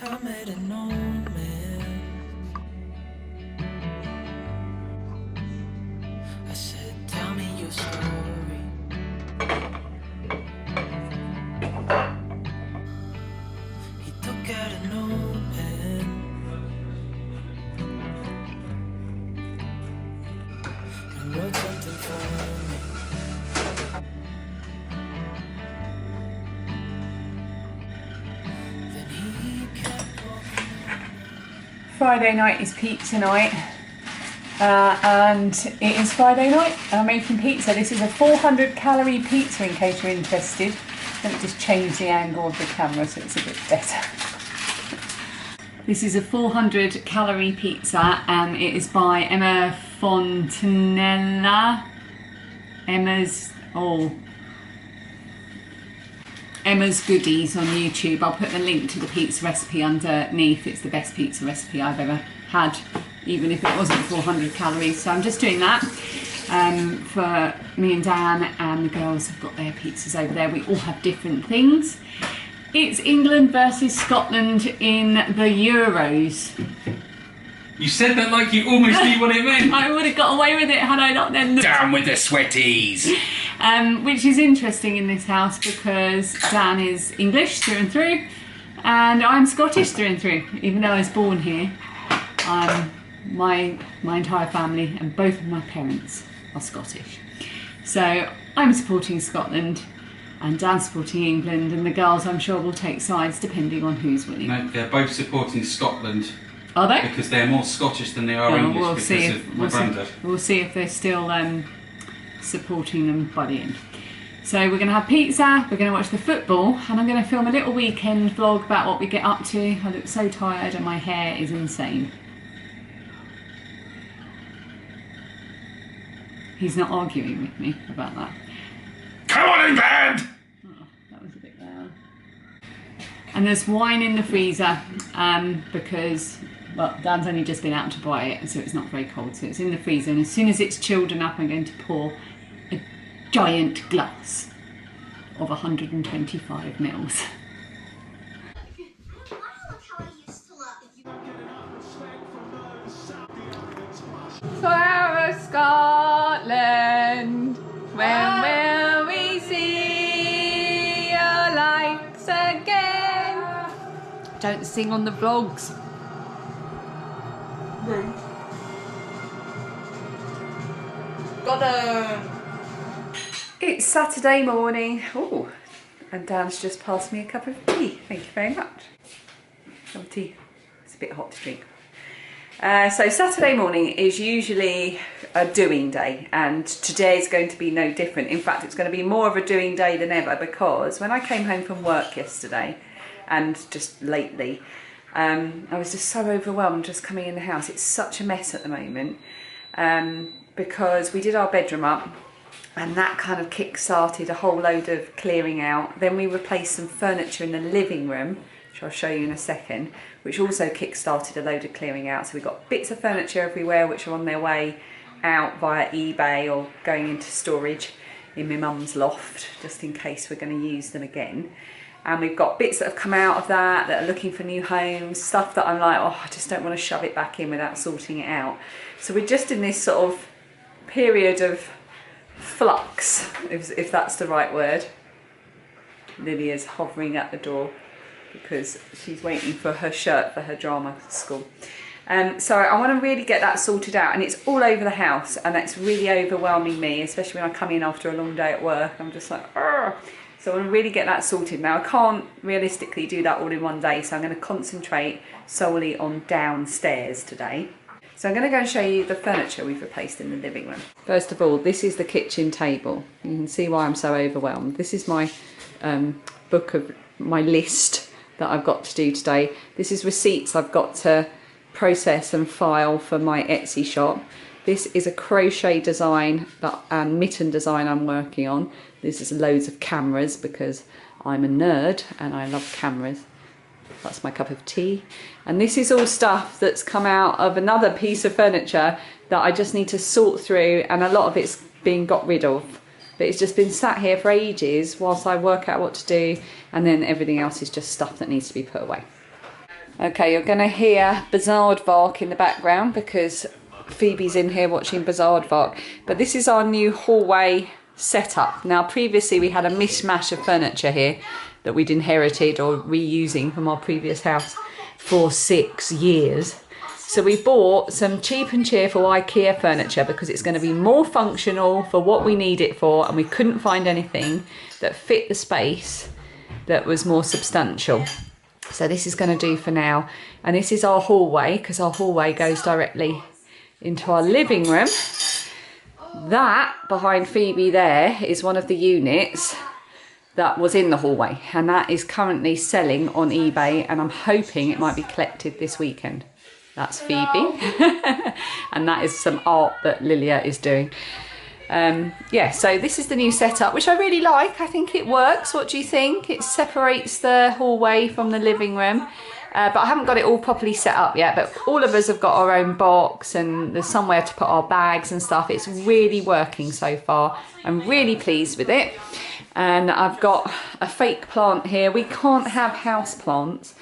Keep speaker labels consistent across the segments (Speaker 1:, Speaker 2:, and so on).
Speaker 1: I made an old man. I said, tell me your story. He took out an old pen and wrote something for me. Then he kept walking.
Speaker 2: Friday night is pizza night, and it is Friday night and I'm making pizza. This is a 400 calorie pizza in case you're interested. Let me just change the angle of the camera so it's a bit better. This is a 400 calorie pizza and it is by Emma Fontenella. Emma's Goodies on YouTube. I'll put the link to the pizza recipe underneath. It's the best pizza recipe I've ever had, even if it wasn't 400 calories. So I'm just doing that for me and Dan, and the girls have got their pizzas over there. We all have different things. It's England versus Scotland in the Euros.
Speaker 3: You said that like you almost knew what it meant.
Speaker 2: I would have got away with it had I not then.
Speaker 3: Down with the sweaties.
Speaker 2: Which is interesting in this house because Dan is English through and through and I'm Scottish through and through. Even though I was born here, my entire family and both of my parents are Scottish. So I'm supporting Scotland and Dan's supporting England, and the girls I'm sure will take sides depending on who's winning.
Speaker 3: No, they're both supporting Scotland.
Speaker 2: Are they?
Speaker 3: Because they're more Scottish than they are English of my granddad.
Speaker 2: We'll see if they're still supporting them by the end. So we're going to have pizza, we're going to watch the football, and I'm going to film a little weekend vlog about what we get up to. I look so tired and my hair is insane. He's not arguing with me about that.
Speaker 3: Come on in bed!
Speaker 2: Oh, that was a bit loud. And there's wine in the freezer because, well, Dan's only just been out to buy it, so it's not very cold, so it's in the freezer, and as soon as it's chilled enough I'm going to pour a giant glass of 125 mils. For Scotland, when will we see your lights again? Don't sing on the vlogs. It's Saturday morning. Oh, and Dan's just passed me a cup of tea. Thank you very much. Cup of tea. It's a bit hot to drink. So Saturday morning is usually a doing day, and today is going to be no different. In fact, it's going to be more of a doing day than ever, because when I came home from work yesterday and just lately, I was just so overwhelmed just coming in the house. It's such a mess at the moment because we did our bedroom up, and that kind of kick-started a whole load of clearing out. Then we replaced some furniture in the living room, which I'll show you in a second, which also kick-started a load of clearing out. So we've got bits of furniture everywhere which are on their way out via eBay or going into storage in my mum's loft, just in case we're going to use them again. And we've got bits that have come out of that are looking for new homes, stuff that I'm like, oh, I just don't want to shove it back in without sorting it out. So we're just in this sort of period of flux, if that's the right word. Lydia's hovering at the door because she's waiting for her shirt for her drama school. So I want to really get that sorted out, and it's all over the house, and that's really overwhelming me, especially when I come in after a long day at work. I'm just like, argh. So I want to really get that sorted. Now I can't realistically do that all in one day, so I'm going to concentrate solely on downstairs today. So I'm going to go and show you the furniture we've replaced in the living room. First of all, this is the kitchen table. You can see why I'm so overwhelmed. This is my book of my list that I've got to do today. This is receipts I've got to process and file for my Etsy shop. This is a crochet design and mitten design I'm working on. This is loads of cameras because I'm a nerd and I love cameras. That's my cup of tea. And this is all stuff that's come out of another piece of furniture that I just need to sort through, and a lot of it's being got rid of. But it's just been sat here for ages whilst I work out what to do, and then everything else is just stuff that needs to be put away. Okay, you're going to hear Bizarre in the background because Phoebe's in here watching Bizarre. But this is our new hallway setup. Now, previously we had a mishmash of furniture here that we'd inherited or reusing from our previous house for 6 years. So we bought some cheap and cheerful IKEA furniture because it's going to be more functional for what we need it for, and we couldn't find anything that fit the space that was more substantial. So this is going to do for now. And this is our hallway, because our hallway goes directly into our living room. That behind Phoebe there is one of the units that was in the hallway, and that is currently selling on eBay, and I'm hoping it might be collected this weekend. That's Phoebe. And that is some art that Lilia is doing. Yeah, so this is the new setup, which I really like. I think it works. What do you think? It separates the hallway from the living room. But I haven't got it all properly set up yet, but all of us have got our own box and there's somewhere to put our bags and stuff. It's really working so far. I'm really pleased with it. And I've got a fake plant here. We can't have house plants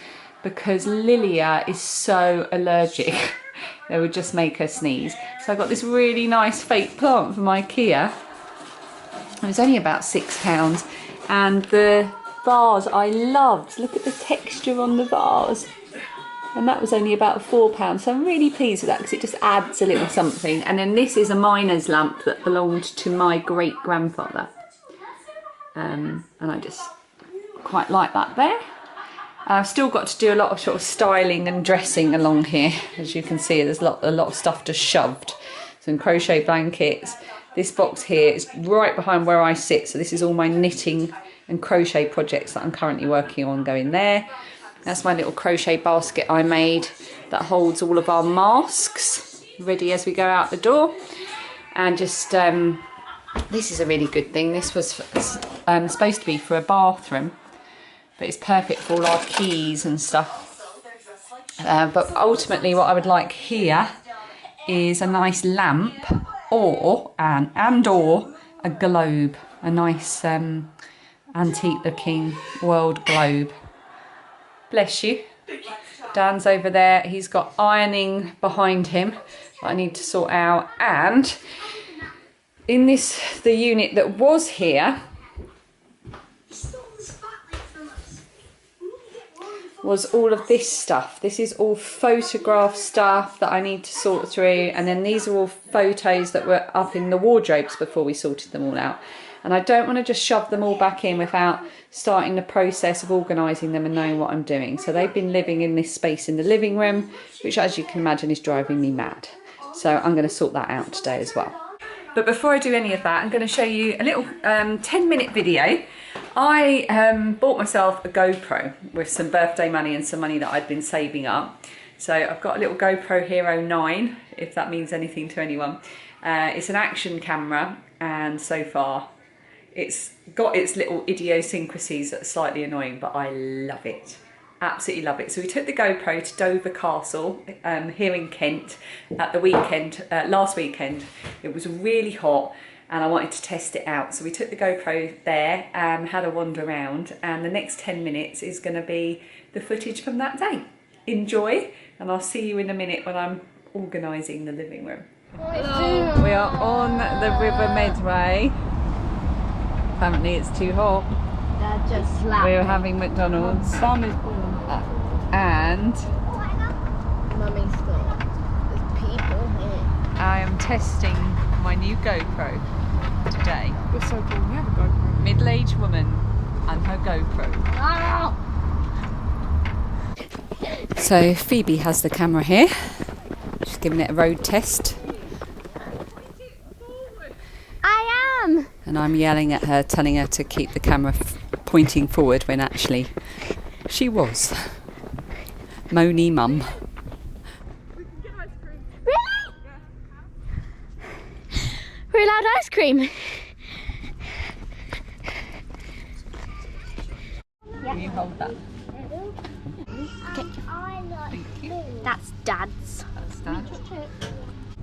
Speaker 2: because Lilia is so allergic. They would just make her sneeze. So I got this really nice fake plant from IKEA. It was only about £6. And the vase I loved. Look at the texture on the vase. And that was only about £4. So I'm really pleased with that because it just adds a little something. And then this is a miner's lamp that belonged to my great-grandfather. And I just quite like that there. I've still got to do a lot of sort of styling and dressing along here. As you can see, there's a lot of stuff just shoved. Some crochet blankets. This box here is right behind where I sit. So this is all my knitting and crochet projects that I'm currently working on going there. That's my little crochet basket I made that holds all of our masks ready as we go out the door. And just, this is a really good thing. This was supposed to be for a bathroom. But it's perfect for all our keys and stuff. But ultimately what I would like here is a nice lamp or a globe. A nice antique looking world globe. Bless you. Dan's over there. He's got ironing behind him that I need to sort out. And in the unit that was here, was all of this stuff. This is all photograph stuff that I need to sort through, and then these are all photos that were up in the wardrobes before we sorted them all out. And I don't want to just shove them all back in without starting the process of organising them and knowing what I'm doing. So they've been living in this space in the living room, which as you can imagine is driving me mad. So I'm going to sort that out today as well. But before I do any of that, I'm going to show you a little 10-minute video. I bought myself a GoPro with some birthday money and some money that I'd been saving up. So I've got a little GoPro Hero 9, if that means anything to anyone. It's an action camera, and so far it's got its little idiosyncrasies that are slightly annoying, but I love it. Absolutely love it. So we took the GoPro to Dover Castle here in Kent at the weekend, last weekend. It was really hot and I wanted to test it out. So we took the GoPro there and had a wander around, and the next 10 minutes is going to be the footage from that day. Enjoy, and I'll see you in a minute when I'm organising the living room. Hello. We are on the River Medway. Apparently it's too hot.
Speaker 4: Just
Speaker 2: We're having McDonald's. And
Speaker 4: Mummy's got there's people here.
Speaker 2: I am testing my new GoPro today.
Speaker 5: You're so cool, we have a GoPro.
Speaker 2: Middle-aged woman and her GoPro. So Phoebe has the camera here. She's giving it a road test.
Speaker 4: I am!
Speaker 2: And I'm yelling at her, telling her to keep the camera pointing forward when actually she was. Moany mum.
Speaker 4: Really? We're allowed ice cream.
Speaker 2: Can you hold that?
Speaker 4: Okay. That's Dad's.
Speaker 2: That's Dad.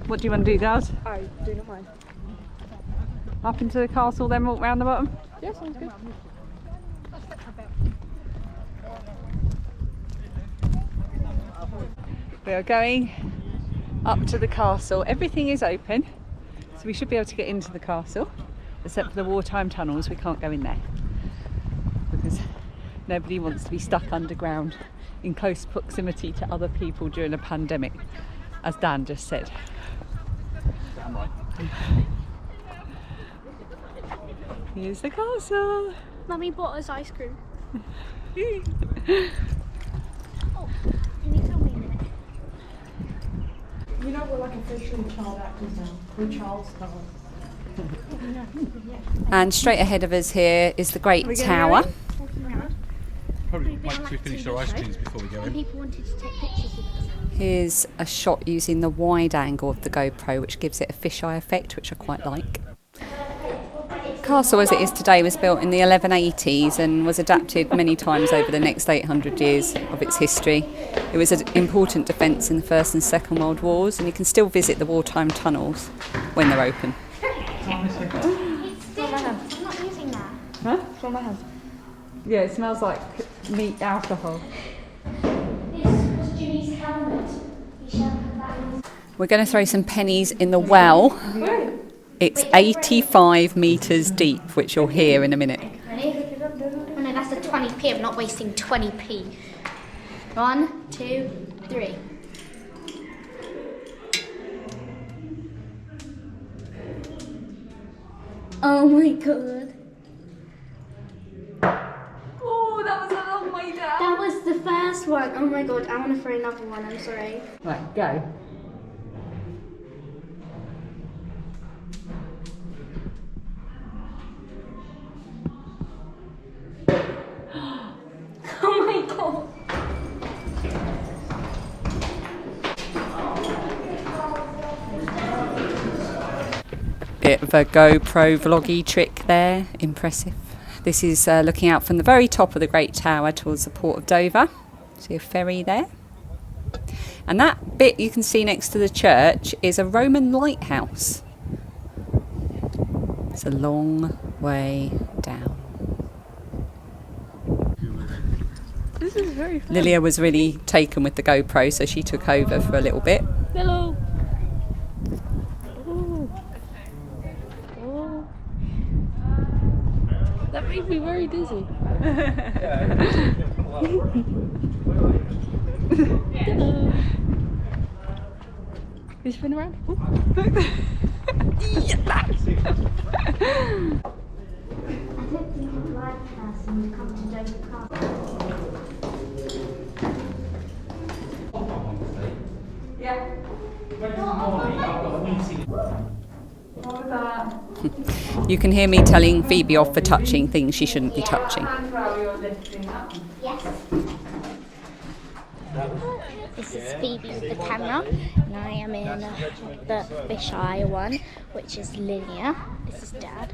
Speaker 2: What do you want to do, Dad?
Speaker 5: I do not mind.
Speaker 2: Up into the castle, then walk round the bottom?
Speaker 5: Yeah, sounds good.
Speaker 2: We are going up to the castle. Everything is open, so we should be able to get into the castle, except for the wartime tunnels. We can't go in there because nobody wants to be stuck underground in close proximity to other people during a pandemic, as Dan just said.
Speaker 3: Damn right.
Speaker 2: Here's the castle.
Speaker 4: Mummy bought us ice cream.
Speaker 5: Can you tell me a minute? You know we're like officially child actors now. We're child stars.
Speaker 2: And straight ahead of us here is the Great Tower.
Speaker 3: Probably wait till we finish our ice creams before we go in.
Speaker 4: People wanted to take pictures of us.
Speaker 2: Here's a shot using the wide angle of the GoPro, which gives it a fisheye effect, which I quite like. The castle as it is today was built in the 1180s and was adapted many times over the next 800 years of its history. It was an important defence in the First and Second World Wars, and you can still visit the wartime tunnels when they're open.
Speaker 4: It's still, I'm not using that.
Speaker 2: Huh?
Speaker 5: From my house.
Speaker 2: Yeah, it smells like meat alcohol.
Speaker 4: This was Judy's helmet. You shall have that.
Speaker 2: We're going to throw some pennies in the well. It's 85 metres deep, which you'll hear in a minute.
Speaker 4: Ready? Oh no, that's a 20p. I'm not wasting 20p. 1, 2, 3. Oh my god.
Speaker 2: Oh, that was a long way down.
Speaker 4: That was the first one. Oh my god, I want to throw another one. I'm sorry.
Speaker 2: Right, go.
Speaker 4: Oh my god.
Speaker 2: Bit of a GoPro vloggy trick there, impressive. This is looking out from the very top of the Great Tower towards the port of Dover. See a ferry there. And that bit you can see next to the church is a Roman lighthouse. It's a long way down.
Speaker 5: This is very fun.
Speaker 2: Lilia was really taken with the GoPro, so she took over for a little bit.
Speaker 5: Hello. Oh. Oh. That made me very dizzy. Hello. You spin around?
Speaker 4: I don't think a blind person would come to Dover Castle.
Speaker 2: Yeah. You can hear me telling Phoebe off for touching things she shouldn't be touching.
Speaker 4: Yes. This is Phoebe with the camera, and I am in the fisheye one, which is Lilia. This is Dad.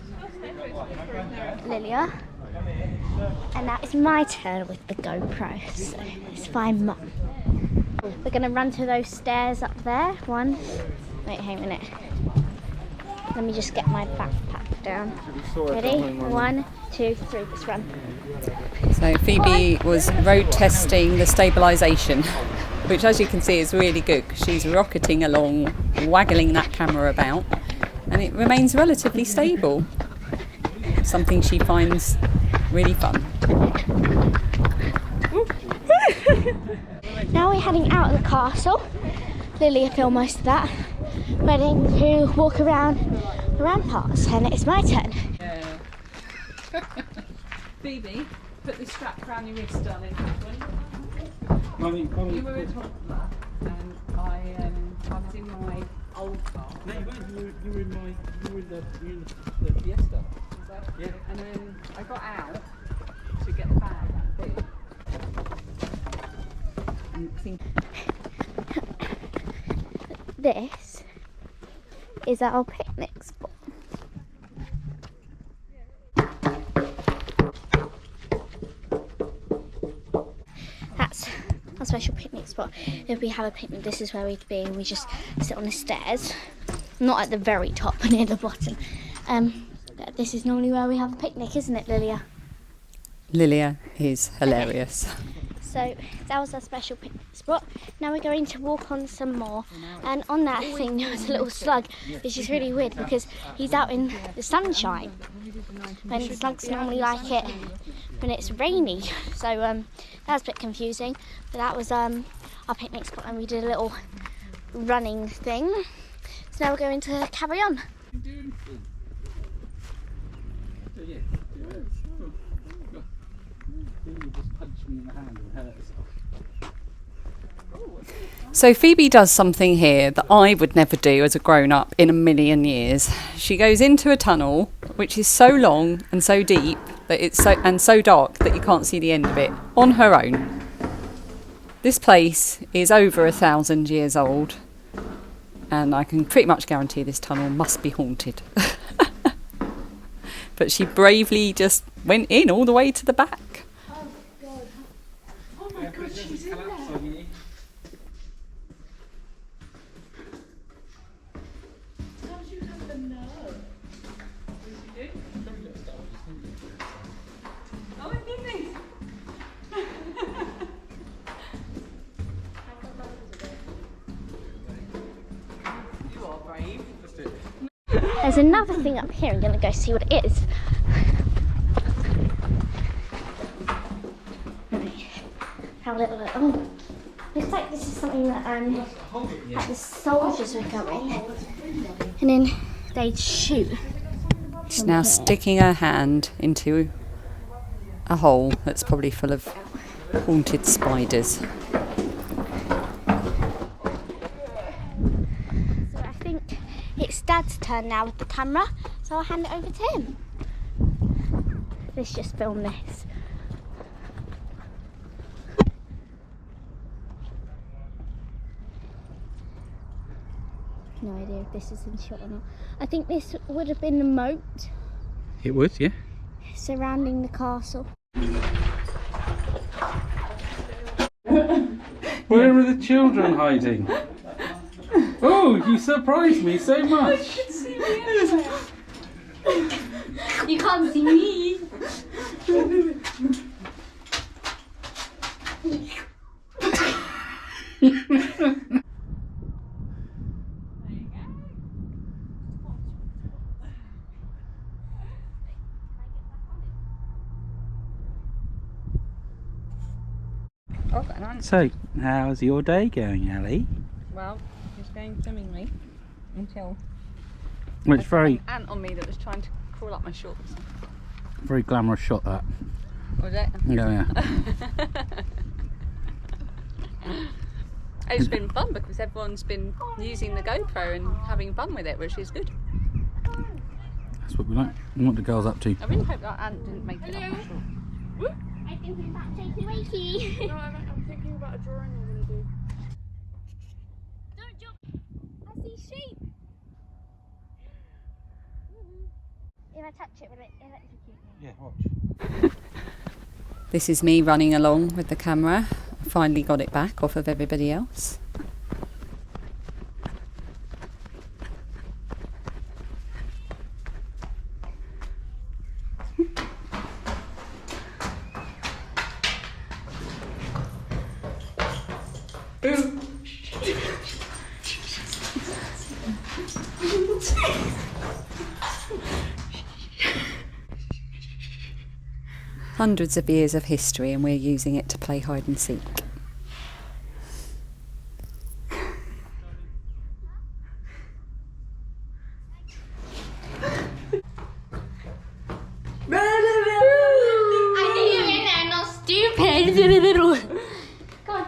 Speaker 4: Lilia. And now it's my turn with the GoPro, so it's fine, Mum. We're going to run to those stairs up there. One. Wait, hang a minute. Let me just get my backpack down. Ready? 1, 2, 3. Let's run.
Speaker 2: So Phoebe was road testing the stabilisation, which as you can see is really good because she's rocketing along, waggling that camera about, and it remains relatively stable. Something she finds really fun.
Speaker 4: Now we're heading out of the castle. Lilia filmed most of that. Ready to walk around the ramparts, and it's my turn.
Speaker 2: Yeah. Phoebe, put the strap around your wrist, darling.
Speaker 3: Mummy.
Speaker 2: You were at top of that, and I was in my old car.
Speaker 3: No, you weren't. You were in the
Speaker 2: Fiesta.
Speaker 3: Yeah.
Speaker 2: And then I got out to get the bag that big.
Speaker 4: This is our picnic spot. That's our special picnic spot. If we have a picnic, this is where we'd be, and we just sit on the stairs. Not at the very top, but near the bottom. But this is normally where we have a picnic, isn't it, Lilia?
Speaker 2: Lilia is hilarious.
Speaker 4: So that was our special picnic spot. Now we're going to walk on some more, and on that thing there was a little slug, which is really weird because he's out in the sunshine when slugs normally like it when it's rainy. So that was a bit confusing, but that was our picnic spot, and we did a little running thing. So now we're going to carry on.
Speaker 2: So Phoebe does something here that I would never do as a grown-up in a million years. She goes into a tunnel which is so long and so deep that it's so dark that you can't see the end of it on her own. This place is over 1,000 years old, and I can pretty much guarantee this tunnel must be haunted. But she bravely just went in all the way to the back.
Speaker 5: Oh God. Oh my God, she's in there. How'd you have the nerve?
Speaker 2: Oh my goodness. You are brave.
Speaker 4: There's another thing up here. I'm going to go see what it is. Have a little look. Oh, looks like this is something that like the soldiers would go in, and then they'd shoot.
Speaker 2: She's now sticking her hand into a hole that's probably full of haunted spiders.
Speaker 4: So I think it's Dad's turn now with the camera, so I'll hand it over to him. Let's just film this. No idea if this is in shot or not. I think this would have been the moat.
Speaker 3: It would, yeah.
Speaker 4: Surrounding the castle.
Speaker 3: Where are the children hiding? Oh, you surprised me so much.
Speaker 4: You can't see me.
Speaker 3: So, how's your day going, Ali?
Speaker 2: Well, just going swimmingly until
Speaker 3: Well, it's very,
Speaker 2: an ant on me that was trying to crawl up my shorts.
Speaker 3: very glamorous shot, that.
Speaker 2: Was it?
Speaker 3: Yeah.
Speaker 2: It's been fun because everyone's been using the GoPro and having fun with it, which is good.
Speaker 3: That's what we like. We want the girls up to.
Speaker 2: I really hope that ant didn't make it up my shorts.
Speaker 4: I think we're about shaky wakey.
Speaker 5: No, I'm thinking about a drawing I'm going to do.
Speaker 4: Don't jump. I see sheep. If I touch it, will it electrocute me?
Speaker 3: Yeah, watch.
Speaker 2: This is me running along with the camera. I finally got it back off of everybody else. Hundreds of years of history, and we're using it to play hide and seek.
Speaker 4: I knew you were in there, not stupid. Come on.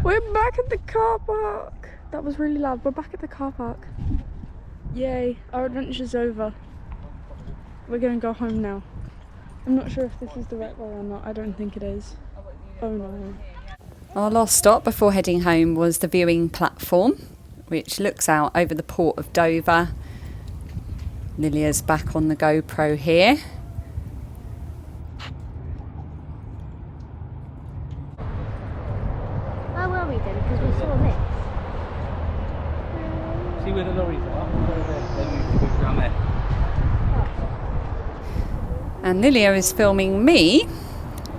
Speaker 5: We're back at the car park. That was really loud. We're back at the car park. Yay, our adventure's over. We're gonna go home now. I'm not sure if this is the right way or not. I don't think it is. Oh no.
Speaker 2: Our last stop before heading home was the viewing platform, which looks out over the port of Dover. Lilia's back on the GoPro here.
Speaker 4: Where were we then? Because we saw this.
Speaker 3: See where the lorries are? They move down there.
Speaker 2: And Lilia is filming me,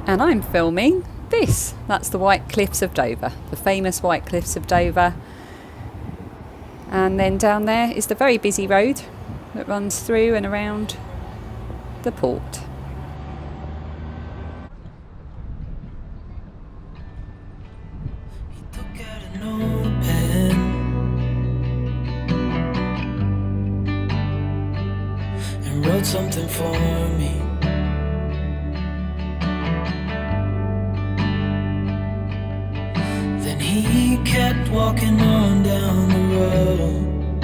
Speaker 2: and I'm filming this. That's the White Cliffs of Dover, the famous White Cliffs of Dover. And then down there is the very busy road that runs through and around the port.
Speaker 1: He took out a notepad and wrote something for me. Then he kept walking on down the road,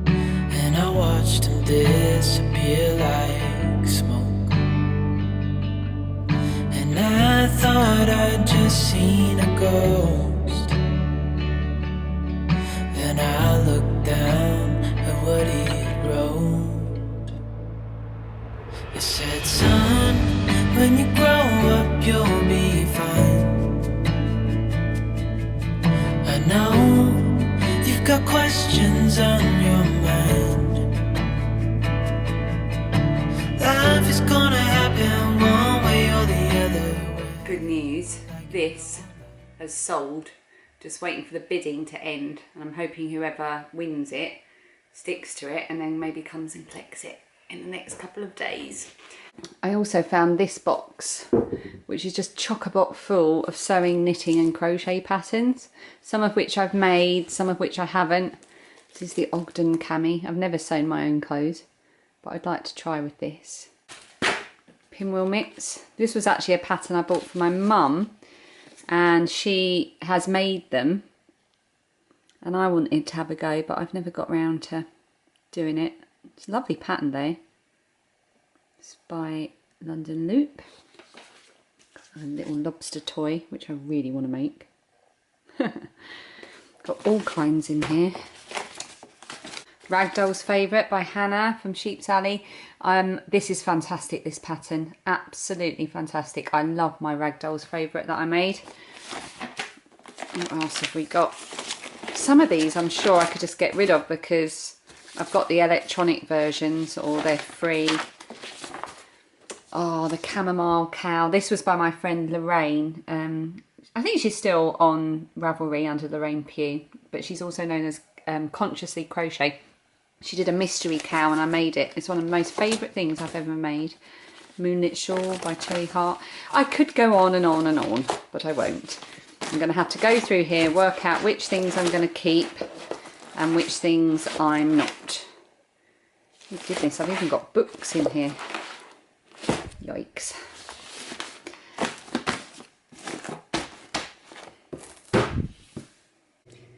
Speaker 1: and I watched him disappear like smoke. And I thought I'd just seen a ghost. Then I looked down at what he wrote. It said, son, when you grow up you'll be fine. I know you've got questions on your mind. Life is gonna happen one way or the other.
Speaker 2: Good news, this has sold. Just waiting for the bidding to end, and I'm hoping whoever wins it sticks to it and then maybe comes and collects it in the next couple of days. I also found this box, which is just chock-a-block full of sewing, knitting and crochet patterns, some of which I've made, some of which I haven't. This is the Ogden cami. I've never sewn my own clothes, but I'd like to try with this. Pinwheel mitts. This was actually a pattern I bought for my mum, and she has made them, and I wanted to have a go, but I've never got round to doing it. It's a lovely pattern though. It's by London Loop. Got a little lobster toy, which I really want to make. Got all kinds in here. Ragdoll's Favourite by Hannah from Sheep's Alley. This is fantastic, this pattern. Absolutely fantastic. I love my Ragdoll's Favourite that I made. What else have we got? Some of these I'm sure I could just get rid of because I've got the electronic versions, or they're free. Oh, the Chamomile Cow. This was by my friend Lorraine. I think she's still on Ravelry under Lorraine Pugh, but she's also known as Consciously Crochet. She did a mystery cow and I made it. It's one of the most favourite things I've ever made. Moonlit Shore by Cherry Hart. I could go on and on and on, but I won't. I'm going to have to go through here, work out which things I'm going to keep and which things I'm not. Oh goodness, I've even got books in here. Yikes.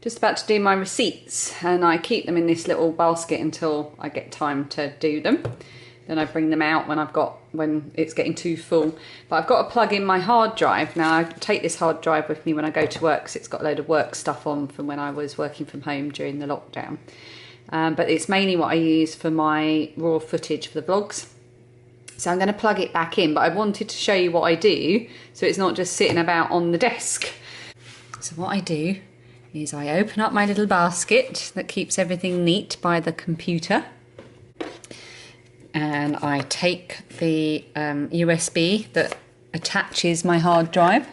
Speaker 2: Just about to do my receipts, and I keep them in this little basket until I get time to do them. Then I bring them out when it's getting too full. But I've got to plug in my hard drive. Now I take this hard drive with me when I go to work because it's got a load of work stuff on from when I was working from home during the lockdown. But it's mainly what I use for my raw footage for the vlogs. So I'm going to plug it back in, but I wanted to show you what I do so it's not just sitting about on the desk. So what I do is I open up my little basket that keeps everything neat by the computer, and I take the USB that attaches my hard drive,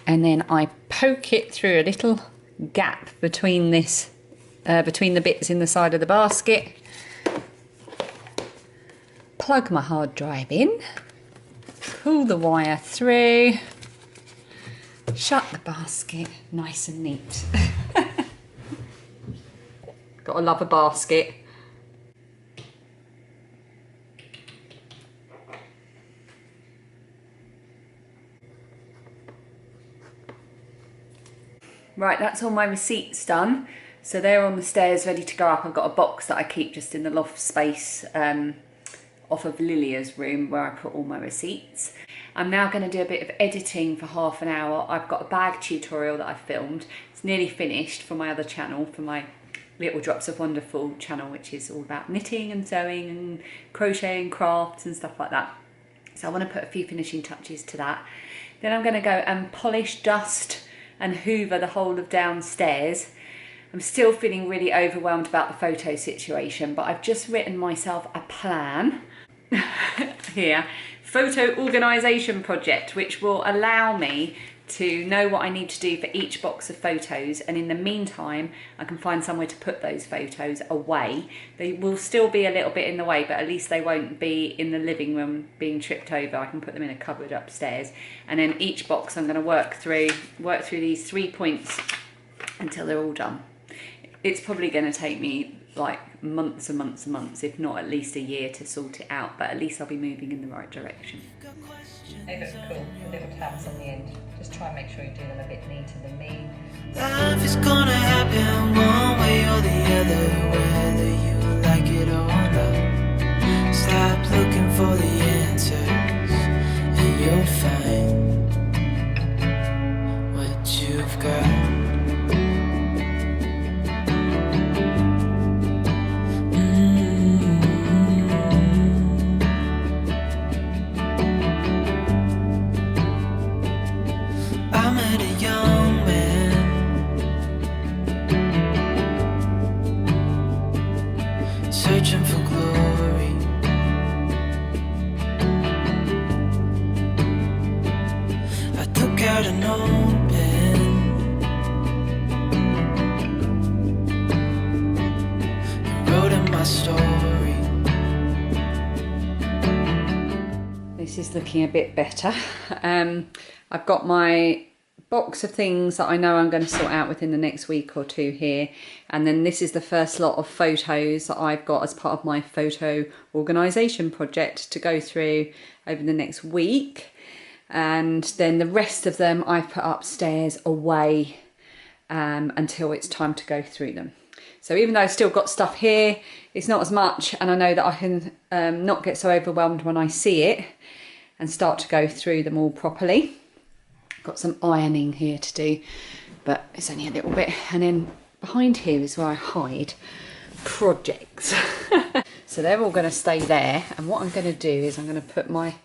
Speaker 2: and then I poke it through a little gap between this between the bits in the side of the basket, plug my hard drive in, pull the wire through, shut the basket, nice and neat. Gotta love a basket. Right, that's all my receipts done. So they're on the stairs ready to go up. I've got a box that I keep just in the loft space off of Lilia's room where I put all my receipts. I'm now going to do a bit of editing for half an hour. I've got a bag tutorial that I filmed. It's nearly finished for my other channel, for my Little Drops of Wonderful channel, which is all about knitting and sewing and crocheting, crafts and stuff like that. So I want to put a few finishing touches to that. Then I'm going to go and polish, dust and hoover the whole of downstairs. I'm still feeling really overwhelmed about the photo situation, but I've just written myself a plan here, photo organisation project, which will allow me to know what I need to do for each box of photos, and in the meantime I can find somewhere to put those photos away. They will still be a little bit in the way, but at least they won't be in the living room being tripped over. I can put them in a cupboard upstairs, and then each box I'm going to work through these 3 points until they're all done. It's probably going to take me like months and months and months, if not at least a year, to sort it out, but at least I'll be moving in the right direction. They look cool, the little tabs on the end. Just try and make sure you do them a bit neater than me.
Speaker 1: Life is gonna happen one way or the other, whether you like it or not. Stop looking for the answers, and you'll find what you've got. Searching for glory. I took out an old pen and wrote in my story.
Speaker 2: This is looking a bit better. I've got my box of things that I know I'm going to sort out within the next week or two here, and then this is the first lot of photos that I've got as part of my photo organisation project to go through over the next week, and then the rest of them I've put upstairs away until it's time to go through them. So even though I've still got stuff here, it's not as much, and I know that I can not get so overwhelmed when I see it and start to go through them all properly. Got some ironing here to do, but it's only a little bit, and then behind here is where I hide projects. So they're all going to stay there, and what I'm going to do is I'm going to put my,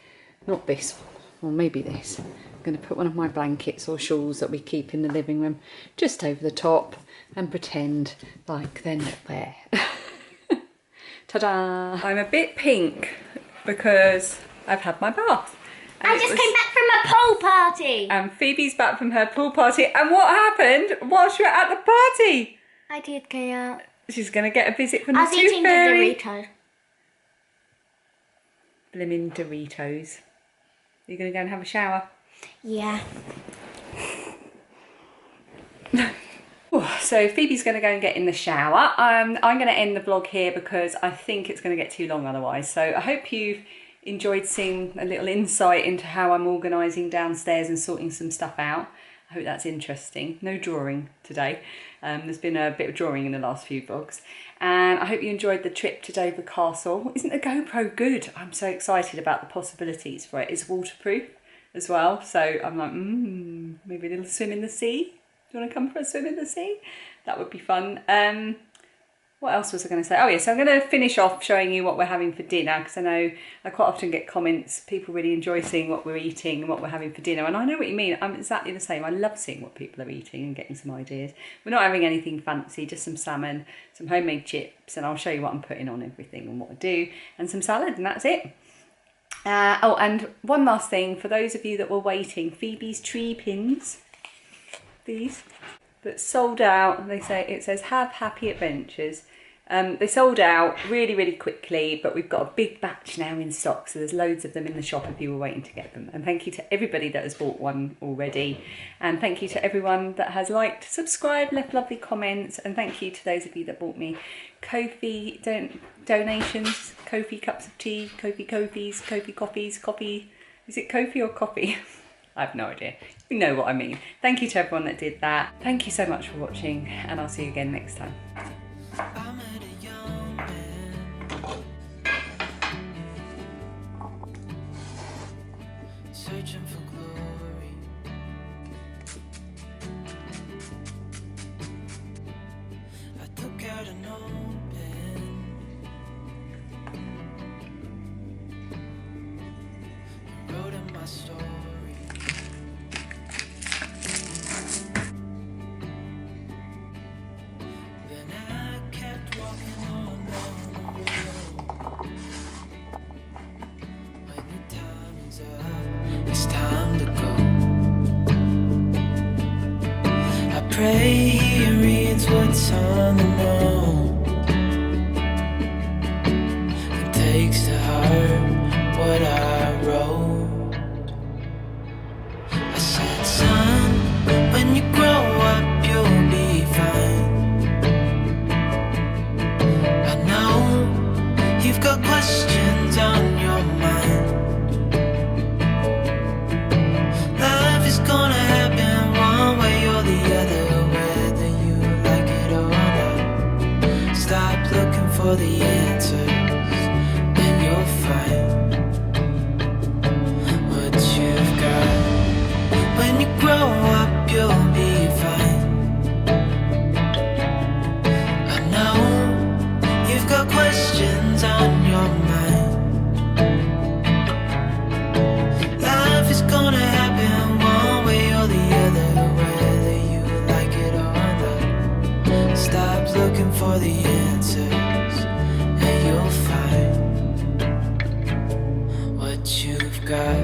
Speaker 2: not this one, or maybe this, I'm going to put one of my blankets or shawls that we keep in the living room just over the top and pretend like they're not there. Ta-da! I'm a bit pink because I've had my bath.
Speaker 4: I just came back from a pool party.
Speaker 2: And Phoebe's back from her pool party. And what happened whilst you were at the party?
Speaker 4: I did go out.
Speaker 2: She's going to get a visit from the
Speaker 4: I was
Speaker 2: Tooth
Speaker 4: eating the
Speaker 2: Fairy.
Speaker 4: Doritos.
Speaker 2: Blimmin' Doritos. Are you going to go and have a shower?
Speaker 4: Yeah.
Speaker 2: So Phoebe's going to go and get in the shower. I'm going to end the vlog here because I think it's going to get too long otherwise. So I hope you've enjoyed seeing a little insight into how I'm organising downstairs and sorting some stuff out. I hope that's interesting. No drawing today. There's been a bit of drawing in the last few vlogs. And I hope you enjoyed the trip to Dover Castle. Isn't the GoPro good? I'm so excited about the possibilities for it. It's waterproof as well. So I'm like, maybe a little swim in the sea. Do you want to come for a swim in the sea? That would be fun. What else was I going to say? Oh yes, I'm going to finish off showing you what we're having for dinner, because I know I quite often get comments, people really enjoy seeing what we're eating and what we're having for dinner, and I know what you mean. I'm exactly the same. I love seeing what people are eating and getting some ideas. We're not having anything fancy, just some salmon, some homemade chips, and I'll show you what I'm putting on everything and what I do, and some salad, and that's it. Oh, and one last thing, for those of you that were waiting, Phoebe's tree pins, these, that sold out, they say, it says have happy adventures. They sold out really, really quickly, but we've got a big batch now in stock, so there's loads of them in the shop if you were waiting to get them. And thank you to everybody that has bought one already, and thank you to everyone that has liked, subscribed, left lovely comments, and thank you to those of you that bought me Ko-fi donations, Ko-fi cups of tea, Ko-fi Ko-fis, Ko-fi coffees, coffee. Is it Ko-fi or coffee? I have no idea. You know what I mean. Thank you to everyone that did that. Thank you so much for watching, and I'll see you again next time.
Speaker 1: I met a young man searching for glory. I took out an old pen and wrote in my story. pray he reads what's on the note and takes to heart what I wrote. I said, son, when you grow up you'll be fine. I know you've got questions on your mind. Life is gonna happen one way or the other, whether you like it or not. Stop looking for the answers and you'll find what you've got. When you grow up you'll be fine. I know you've got questions on your mind. Life is gonna happen one way or the other, whether you like it or not. Stop looking for the answers and you'll find what you've got.